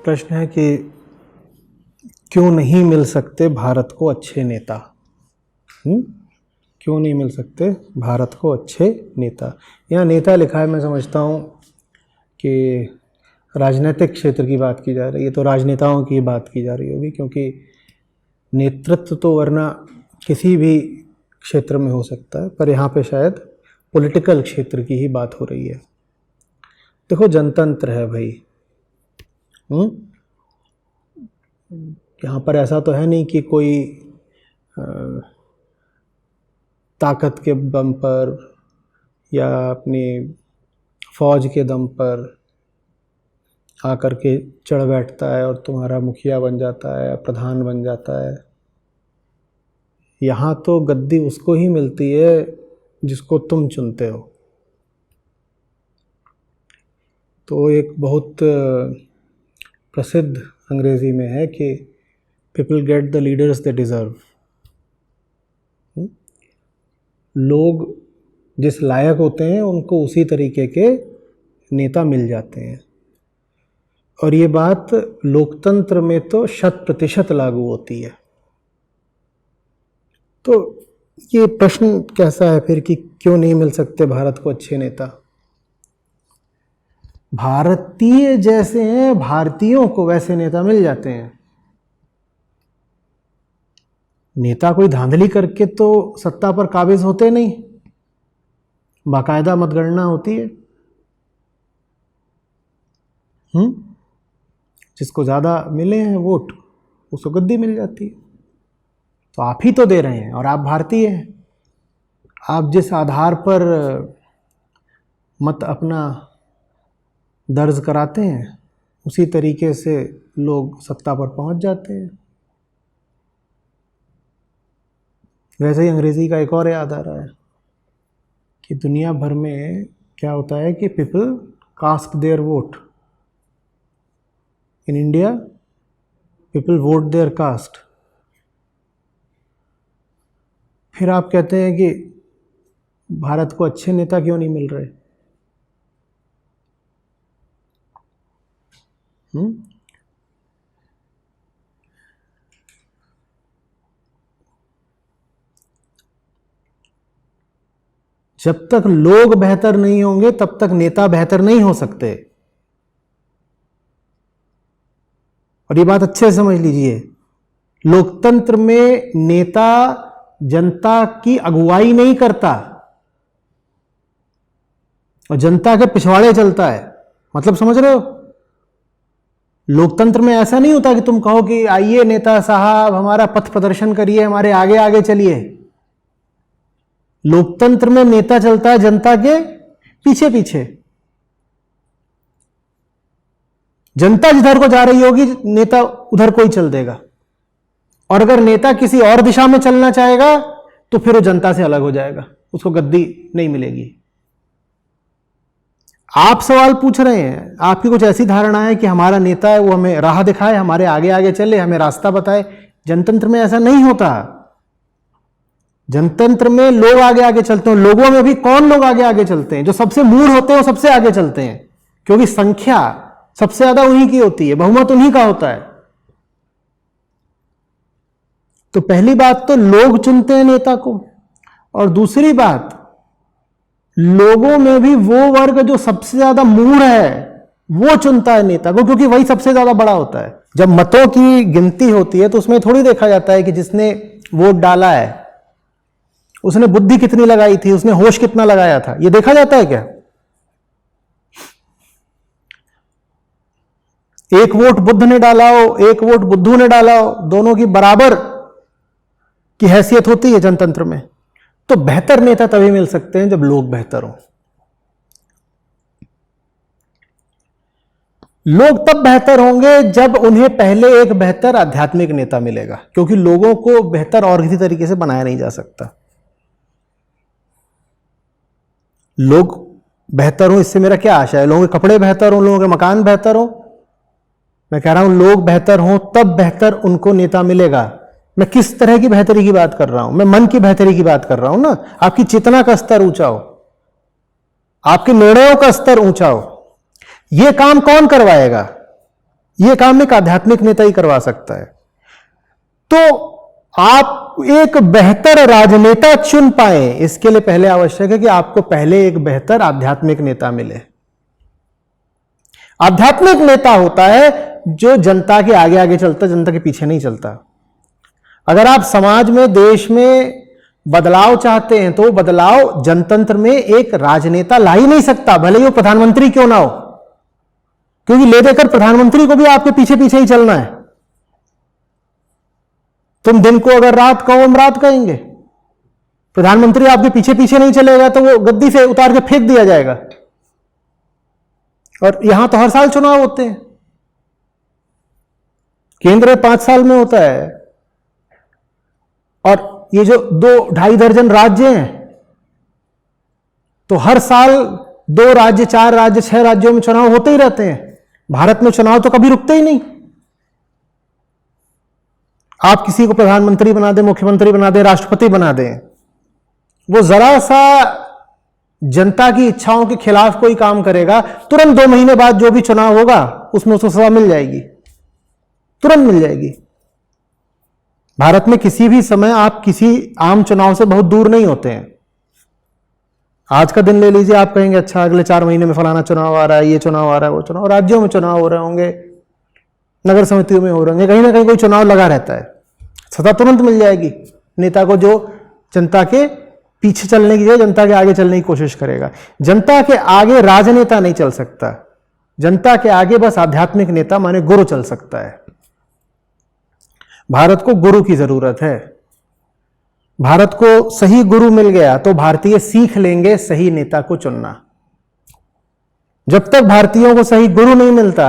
प्रश्न है कि क्यों नहीं मिल सकते भारत को अच्छे नेता? क्यों नहीं मिल सकते भारत को अच्छे नेता? यहाँ नेता लिखा है, मैं समझता हूँ कि राजनीतिक क्षेत्र की बात की जा रही है, तो राजनेताओं की बात की जा रही होगी, क्योंकि नेतृत्व तो वरना किसी भी क्षेत्र में हो सकता है, पर यहाँ पे शायद पॉलिटिकल क्षेत्र की ही बात हो रही है। देखो, जनतंत्र है भाई। यहाँ पर ऐसा तो है नहीं कि कोई ताकत के दम पर या अपनी फौज के दम पर आकर के चढ़ बैठता है और तुम्हारा मुखिया बन जाता है, प्रधान बन जाता है। यहाँ तो गद्दी उसको ही मिलती है जिसको तुम चुनते हो। तो एक बहुत प्रसिद्ध अंग्रेजी में है कि people get the leaders they deserve. लोग जिस लायक होते हैं उनको उसी तरीके के नेता मिल जाते हैं, और ये बात लोकतंत्र में तो 100% लागू होती है। तो ये प्रश्न कैसा है फिर कि क्यों नहीं मिल सकते भारत को अच्छे नेता? भारतीय जैसे हैं, भारतीयों को वैसे नेता मिल जाते हैं। नेता कोई धांधली करके तो सत्ता पर काबिज होते नहीं, बाकायदा मतगणना होती है। जिसको ज़्यादा मिले हैं वोट, उसको गद्दी मिल जाती है। तो आप ही तो दे रहे हैं, और आप भारतीय हैं। आप जिस आधार पर मत अपना दर्ज कराते हैं, उसी तरीके से लोग सत्ता पर पहुंच जाते हैं। वैसे ही अंग्रेजी का एक और याद आ रहा है कि दुनिया भर में क्या होता है कि people cast their vote. In India people vote their caste. फिर आप कहते हैं कि भारत को अच्छे नेता क्यों नहीं मिल रहे? जब तक लोग बेहतर नहीं होंगे तब तक नेता बेहतर नहीं हो सकते। और ये बात अच्छे से समझ लीजिए, लोकतंत्र में नेता जनता की अगुवाई नहीं करता और जनता के पिछवाड़े चलता है। मतलब समझ रहे हो? लोकतंत्र में ऐसा नहीं होता कि तुम कहो कि आइए नेता साहब हमारा पथ प्रदर्शन करिए, हमारे आगे आगे चलिए। लोकतंत्र में नेता चलता है जनता के पीछे पीछे। जनता जिधर को जा रही होगी नेता उधर को ही चल देगा, और अगर नेता किसी और दिशा में चलना चाहेगा तो फिर वो जनता से अलग हो जाएगा, उसको गद्दी नहीं मिलेगी। आप सवाल पूछ रहे हैं, आपकी कुछ ऐसी धारणा है कि हमारा नेता है वो हमें राह दिखाए, हमारे आगे आगे चले, हमें रास्ता बताए। जनतंत्र में ऐसा नहीं होता। जनतंत्र में लोग आगे आगे चलते हैं। लोगों में भी कौन लोग आगे आगे चलते हैं? जो सबसे मूढ़ होते हैं वो सबसे आगे चलते हैं, क्योंकि संख्या सबसे ज्यादा उन्हीं की होती है, बहुमत उन्हीं का होता है। तो पहली बात तो लोग चुनते हैं नेता को, और दूसरी बात लोगों में भी वो वर्ग जो सबसे ज्यादा मूढ़ है वो चुनता है नेता को, क्योंकि वही सबसे ज्यादा बड़ा होता है। जब मतों की गिनती होती है तो उसमें थोड़ी देखा जाता है कि जिसने वोट डाला है उसने बुद्धि कितनी लगाई थी, उसने होश कितना लगाया था, ये देखा जाता है क्या? एक वोट बुद्ध ने डाला हो, एक वोट बुद्धू ने डाला हो, दोनों की बराबर की हैसियत होती है जनतंत्र में। तो बेहतर नेता तभी मिल सकते हैं जब लोग बेहतर हों। लोग तब बेहतर होंगे जब उन्हें पहले एक बेहतर आध्यात्मिक नेता मिलेगा, क्योंकि लोगों को बेहतर और किसी तरीके से बनाया नहीं जा सकता। लोग बेहतर हों इससे मेरा क्या आशा है? लोगों के कपड़े बेहतर हों, लोगों के मकान बेहतर हों? मैं कह रहा हूं लोग बेहतर हों तब बेहतर उनको नेता मिलेगा। मैं किस तरह की बेहतरी की बात कर रहा हूं? मैं मन की बेहतरी की बात कर रहा हूं ना। आपकी चेतना का स्तर ऊंचा हो, आपके निर्णयों का स्तर ऊंचा हो। यह काम कौन करवाएगा? यह काम एक आध्यात्मिक नेता ही करवा सकता है। तो आप एक बेहतर राजनेता चुन पाए, इसके लिए पहले आवश्यक है कि आपको पहले एक बेहतर आध्यात्मिक नेता मिले। आध्यात्मिक नेता होता है जो जनता के आगे आगे चलता, जनता के पीछे नहीं चलता। अगर आप समाज में, देश में बदलाव चाहते हैं तो वो बदलाव जनतंत्र में एक राजनेता ला ही नहीं सकता, भले ही वो प्रधानमंत्री क्यों ना हो, क्योंकि ले देकर प्रधानमंत्री को भी आपके पीछे पीछे ही चलना है। तुम दिन को अगर रात कहो, हम रात कहेंगे। प्रधानमंत्री आपके पीछे पीछे नहीं चलेगा तो वो गद्दी से उतार के फेंक दिया जाएगा। और यहां तो हर साल चुनाव होते हैं, केंद्र में 5 साल में होता है, और ये जो 2-2.5 दर्जन राज्य हैं, तो हर साल 2 राज्य, 4 राज्य, 6 राज्यों में चुनाव होते ही रहते हैं। भारत में चुनाव तो कभी रुकते ही नहीं। आप किसी को प्रधानमंत्री बना दें, मुख्यमंत्री बना दें, राष्ट्रपति बना दें, वो जरा सा जनता की इच्छाओं के खिलाफ कोई काम करेगा, तुरंत 2 महीने बाद जो भी चुनाव होगा उसमें उसको सजा मिल जाएगी, तुरंत मिल जाएगी। भारत में किसी भी समय आप किसी आम चुनाव से बहुत दूर नहीं होते हैं। आज का दिन ले लीजिए, आप कहेंगे अच्छा अगले 4 महीने में फलाना चुनाव आ रहा है, ये चुनाव आ रहा है, वो चुनाव, राज्यों में चुनाव हो रहे होंगे, नगर समितियों में हो रहे होंगे, कहीं ना कहीं कोई चुनाव लगा रहता है, सत्ता तुरंत मिल जाएगी नेता को जो जनता के पीछे चलने की जगह जनता के आगे चलने की कोशिश करेगा। जनता के आगे राजनेता नहीं चल सकता, जनता के आगे बस आध्यात्मिक नेता माने गुरु चल सकता है। भारत को गुरु की जरूरत है। भारत को सही गुरु मिल गया तो भारतीय सीख लेंगे सही नेता को चुनना। जब तक भारतीयों को सही गुरु नहीं मिलता,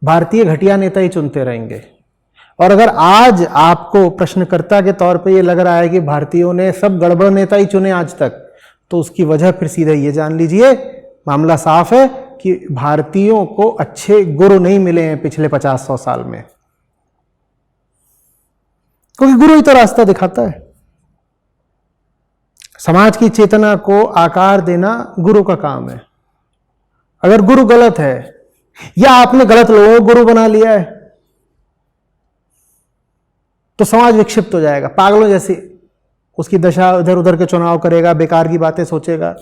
भारतीय घटिया नेता ही चुनते रहेंगे। और अगर आज आपको प्रश्नकर्ता के तौर पे ये लग रहा है कि भारतीयों ने सब गड़बड़ नेता ही चुने आज तक, तो उसकी वजह फिर सीधे ये जान लीजिए, मामला साफ है कि भारतीयों को अच्छे गुरु नहीं मिले हैं पिछले 50-100 साल में, क्योंकि गुरु ही तो रास्ता दिखाता है। समाज की चेतना को आकार देना गुरु का काम है। अगर गुरु गलत है या आपने गलत लोगों को गुरु बना लिया है तो समाज विक्षिप्त हो जाएगा, पागलों जैसी उसकी दशा, इधर उधर के चुनाव करेगा, बेकार की बातें सोचेगा,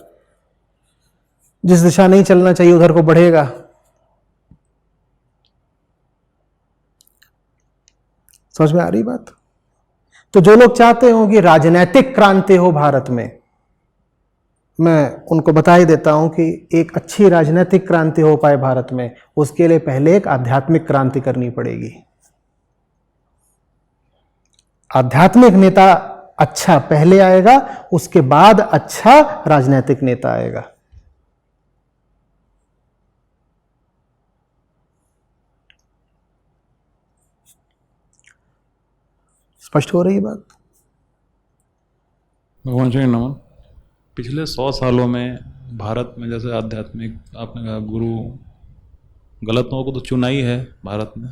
जिस दिशा नहीं चलना चाहिए उधर को बढ़ेगा। समझ में आ रही बात? तो जो लोग चाहते हो कि राजनैतिक क्रांति हो भारत में, मैं उनको बता ही देता हूं कि एक अच्छी राजनीतिक क्रांति हो पाए भारत में, उसके लिए पहले एक आध्यात्मिक क्रांति करनी पड़ेगी। आध्यात्मिक नेता अच्छा पहले आएगा, उसके बाद अच्छा राजनीतिक नेता आएगा। स्पष्ट हो रही है बात? भगवान जी नमन। पिछले 100 सालों में भारत में जैसे आध्यात्मिक, आपने कहा गुरु, गलत लोगों को तो चुना ही है भारत में,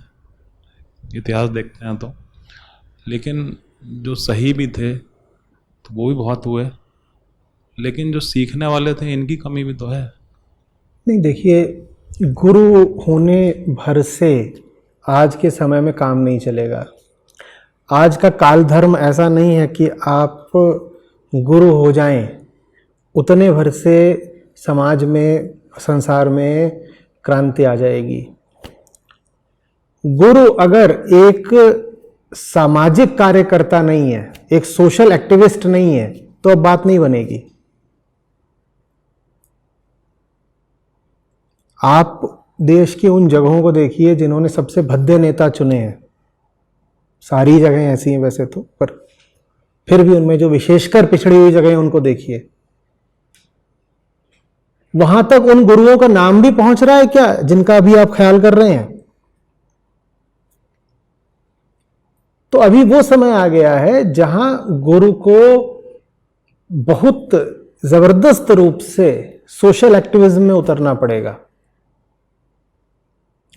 इतिहास देखते हैं तो, लेकिन जो सही भी थे तो वो भी बहुत हुए, लेकिन जो सीखने वाले थे इनकी कमी भी तो है। नहीं, देखिए, गुरु होने भर से आज के समय में काम नहीं चलेगा। आज का काल धर्म ऐसा नहीं है कि आप गुरु हो जाएं, उतने भर से समाज में, संसार में क्रांति आ जाएगी। गुरु अगर एक सामाजिक कार्यकर्ता नहीं है, एक सोशल एक्टिविस्ट नहीं है, तो अब बात नहीं बनेगी। आप देश की उन जगहों को देखिए जिन्होंने सबसे भद्दे नेता चुने हैं, सारी जगहें ऐसी हैं वैसे तो, पर फिर भी उनमें जो विशेषकर पिछड़ी हुई जगह उनको देखिए, वहां तक उन गुरुओं का नाम भी पहुंच रहा है क्या जिनका अभी आप ख्याल कर रहे हैं? तो अभी वो समय आ गया है जहां गुरु को बहुत जबरदस्त रूप से सोशल एक्टिविज्म में उतरना पड़ेगा।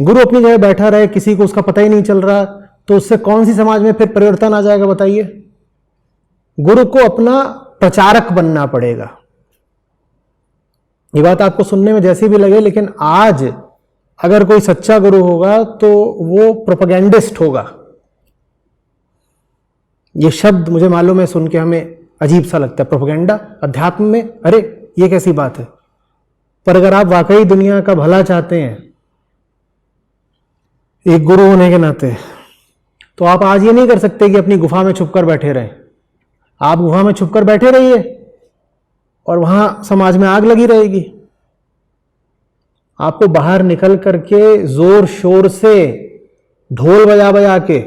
गुरु अपनी जगह बैठा रहे, किसी को उसका पता ही नहीं चल रहा, तो उससे कौन सी समाज में फिर परिवर्तन आ जाएगा बताइए? गुरु को अपना प्रचारक बनना पड़ेगा। ये बात आपको सुनने में जैसी भी लगे, लेकिन अगर कोई सच्चा गुरु होगा तो वो प्रोपेगेंडिस्ट होगा। ये शब्द मुझे मालूम है, सुन के हमें अजीब सा लगता है, प्रोपेगेंडा अध्यात्म में, अरे ये कैसी बात है। पर अगर आप वाकई दुनिया का भला चाहते हैं एक गुरु होने के नाते, तो आप आज ये नहीं कर सकते कि अपनी गुफा में छुपकर बैठे रहें। आप गुफा में छुपकर बैठे रहिए और वहां समाज में आग लगी रहेगी। आपको बाहर निकल करके जोर शोर से ढोल बजा बजा के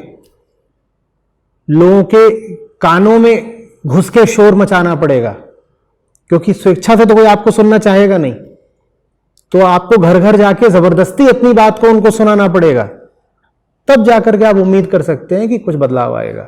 लोगों के कानों में घुस के शोर मचाना पड़ेगा, क्योंकि स्वेच्छा से तो कोई आपको सुनना चाहेगा नहीं। तो आपको घर घर जाके जबरदस्ती अपनी बात को उनको सुनाना पड़ेगा, तब जाकर के आप उम्मीद कर सकते हैं कि कुछ बदलाव आएगा।